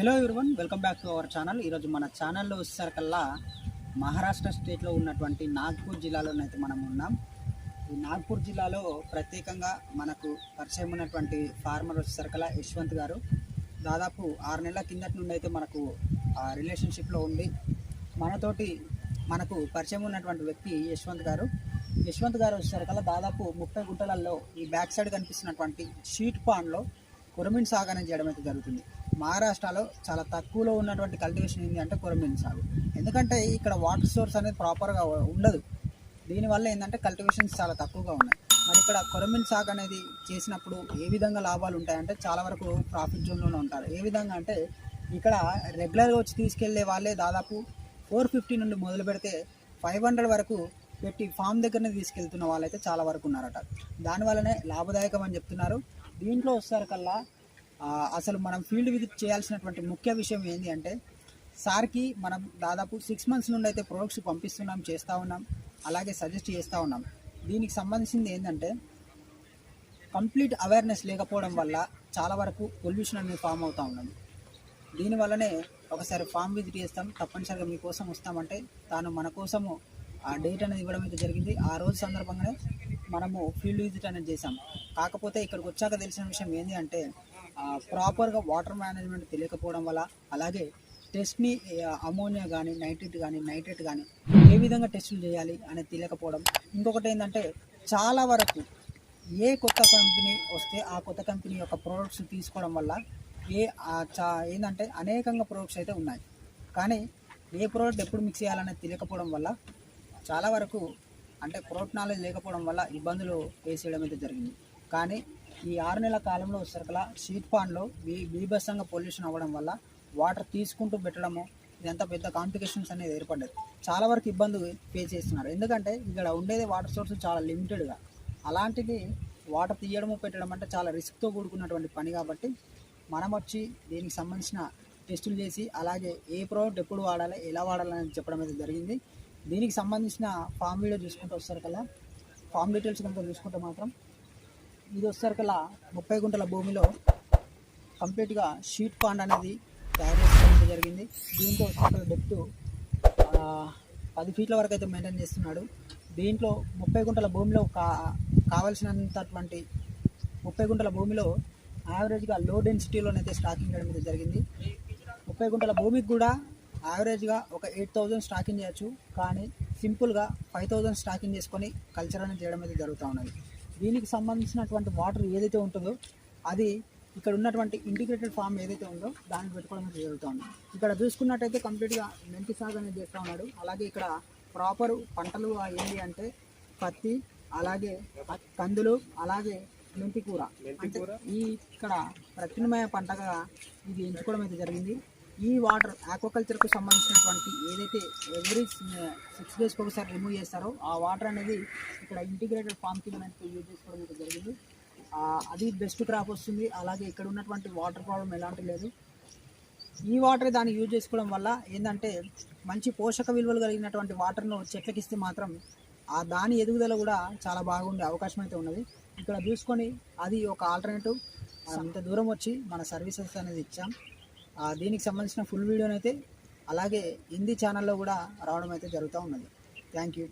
Hello everyone, welcome back to our channel. ఈరోజు మన ఛానల్లో వచ్చేసరికల్లా మహారాష్ట్ర స్టేట్లో ఉన్నటువంటి నాగ్పూర్ జిల్లాలోనైతే మనం ఉన్నాం. ఈ నాగ్పూర్ జిల్లాలో ప్రత్యేకంగా మనకు పరిచయం ఉన్నటువంటి ఫార్మర్ వచ్చేసరికల్లా యశ్వంత్ గారు. దాదాపు 6 నెలల కిందటి నుండి అయితే మనకు రిలేషన్షిప్లో ఉండి మనకు పరిచయం ఉన్నటువంటి వ్యక్తి యశ్వంత్ గారు. యశ్వంత్ గారు వచ్చేసరికల్లా దాదాపు 30 గుంటలలో ఈ బ్యాక్ సైడ్ కనిపిస్తున్నటువంటి షీట్ పాండ్లో కొరమీన్ సాగు అనేది చేయడం అయితే జరుగుతుంది. మహారాష్ట్రలో చాలా తక్కువలో ఉన్నటువంటి కల్టివేషన్ ఏంటి అంటే కొరమీన్ సాగు. ఎందుకంటే ఇక్కడ వాటర్ సోర్స్ అనేది ప్రాపర్గా ఉండదు. దీనివల్ల ఏంటంటే కల్టివేషన్స్ చాలా తక్కువగా ఉన్నాయి. మరి ఇక్కడ కొరమీన్ సాగు అనేది చేసినప్పుడు ఏ విధంగా లాభాలు ఉంటాయంటే చాలా వరకు ప్రాఫిట్ జోన్లోనే ఉంటారు. ఏ విధంగా అంటే ఇక్కడ రెగ్యులర్గా వచ్చి తీసుకెళ్లే వాళ్ళే దాదాపు 450 నుండి మొదలు పెడితే 500 వరకు పెట్టి ఫామ్ దగ్గరనే తీసుకెళ్తున్న వాళ్ళైతే చాలా వరకు ఉన్నారట. దానివల్లనే లాభదాయకం అని చెప్తున్నారు. దీంట్లో వచ్చేసరికల్లా అసలు మనం ఫీల్డ్ విజిట్ చేయాల్సినటువంటి ముఖ్య విషయం ఏంటి అంటే సార్కి మనం దాదాపు 6 మంత్స్ నుండి అయితే ప్రొడక్ట్స్ పంపిస్తున్నాం, చేస్తూ ఉన్నాం, అలాగే సజెస్ట్ చేస్తూ ఉన్నాం. దీనికి సంబంధించింది ఏంటంటే కంప్లీట్ అవేర్నెస్ లేకపోవడం వల్ల చాలా వరకు పొల్యూషన్ అనేది ఫామ్ అవుతూ ఉన్నది. దీనివల్లనే ఒకసారి ఫామ్ విజిట్ చేస్తాం, తప్పనిసరిగా మీకోసం వస్తామంటే తాను మన కోసము ఆ డేట్ అనేది ఇవ్వడం అయితే జరిగింది. ఆ రోజు సందర్భంగానే మనము ఫీల్డ్ విజిట్ అనేది చేసాం. కాకపోతే ఇక్కడికి వచ్చాక తెలిసిన విషయం ఏంటి అంటే ప్రాపర్గా వాటర్ మేనేజ్మెంట్ తెలియకపోవడం వల్ల, అలాగే టెస్ట్ని అమోనియా కానీ నైట్రేట్ కానీ ఏ విధంగా టెస్టులు చేయాలి అనేది తెలియకపోవడం. ఇంకొకటి ఏంటంటే చాలా వరకు ఏ కొత్త కంపెనీ వస్తే ఆ కొత్త కంపెనీ యొక్క ప్రోడక్ట్స్ తీసుకోవడం వల్ల ఏంటంటే అనేకంగా ప్రోడక్ట్స్ అయితే ఉన్నాయి, కానీ ఏ ప్రోడక్ట్ ఎప్పుడు మిక్స్ చేయాలనేది తెలియకపోవడం వల్ల చాలా వరకు అంటే ప్రోడక్ట్ నాలెడ్జ్ లేకపోవడం వల్ల ఇబ్బందులు ఫేస్ చేయడం అయితే జరిగింది. కానీ ఈ 6 నెలల కాలంలో వచ్చేసరికల్లా షీట్ పాండ్లో బీభత్సంగా పొల్యూషన్ అవ్వడం వల్ల వాటర్ తీసుకుంటూ పెట్టడము, ఇదంతా పెద్ద కాంప్లికేషన్స్ అనేది ఏర్పడ్డది. చాలా వరకు ఇబ్బంది ఫేస్ చేస్తున్నారు. ఎందుకంటే ఇక్కడ ఉండేది వాటర్ సోర్స్ చాలా లిమిటెడ్గా, అలాంటిది వాటర్ తీయడము పెట్టడం అంటే చాలా రిస్క్తో కూడుకున్నటువంటి పని. కాబట్టి మనం వచ్చి దీనికి సంబంధించిన టెస్టులు చేసి అలాగే ఏ ప్రోడక్ట్ ఎప్పుడు వాడాలి, ఎలా వాడాలని చెప్పడం అయితే జరిగింది. దీనికి సంబంధించిన ఫామ్ వీడియో చూసుకుంటూ వచ్చేసరికల్లా ఫామ్ డీటెయిల్స్ కనుక చూసుకుంటే మాత్రం ఇది వచ్చేసరికల్లా 30 గుంటల భూమిలో కంప్లీట్గా షీట్ పాండ్ అనేది తయారు చేసుకోవడం జరిగింది. దీంట్లో వచ్చేసరికల్లా డెప్త్ 10 ఫీట్ల వరకు అయితే మెయింటైన్ చేస్తున్నాడు. దీంట్లో 30 గుంటల భూమిలో కావాల్సినంతటువంటి 30 గుంటల భూమిలో యావరేజ్గా లో డెన్సిటీలోనైతే స్టాకింగ్ చేయడం అయితే జరిగింది. 30 గుంటల భూమికి కూడా యావరేజ్గా ఒక 8,000 స్టాకింగ్ చేయొచ్చు, కానీ సింపుల్గా 5,000 స్టాకింగ్ చేసుకొని కల్చర్ అనేది చేయడం అయితే జరుగుతూ ఉన్నది. దీనికి సంబంధించినటువంటి వాటర్ ఏదైతే ఉంటుందో అది ఇక్కడ ఉన్నటువంటి ఇంటిగ్రేటెడ్ ఫామ్ ఏదైతే ఉందో దానికి పెట్టుకోవడం అయితే జరుగుతూ ఉంది. ఇక్కడ చూసుకున్నట్టయితే కంప్లీట్గా మెంతి సాగు అనేది చేస్తూ ఉన్నాడు. అలాగే ఇక్కడ ప్రాపర్ పంటలు ఏంటి అంటే పత్తి, అలాగే కందులు, అలాగే మెంతి కూర, అంటే ఇక్కడ ప్రత్యామ్నాయ పంటగా ఇది ఎంచుకోవడం అయితే జరిగింది. ఈ వాటర్ ఆక్వాకల్చర్కు సంబంధించినటువంటి ఏదైతే ఎవ్రీ 6 డేస్కి ఒకసారి రిమూవ్ చేస్తారో ఆ వాటర్ అనేది ఇక్కడ ఇంటిగ్రేటెడ్ ఫామ్ కింద యూజ్ చేసుకోవడం అయితే జరిగింది. అది బెస్ట్ క్రాప్ వస్తుంది. అలాగే ఇక్కడ ఉన్నటువంటి వాటర్ ప్రాబ్లం ఎలాంటి లేదు. ఈ వాటర్ దాన్ని యూజ్ చేసుకోవడం వల్ల ఏంటంటే మంచి పోషక విలువలు కలిగినటువంటి వాటర్ను చెట్లకి ఇస్తే మాత్రం దాని ఎదుగుదల కూడా చాలా బాగుండే అవకాశం అయితే ఉన్నది. ఇక్కడ చూసుకొని అది ఒక ఆల్టర్నేటివ్. ఇంత దూరం వచ్చి మన సర్వీసెస్ అనేది ఇచ్చాం. దీనికి సంబంధించిన ఫుల్ వీడియోనైతే అలాగే హిందీ ఛానల్లో కూడా రావడం అయితే జరుగుతూ ఉన్నది. Thank you.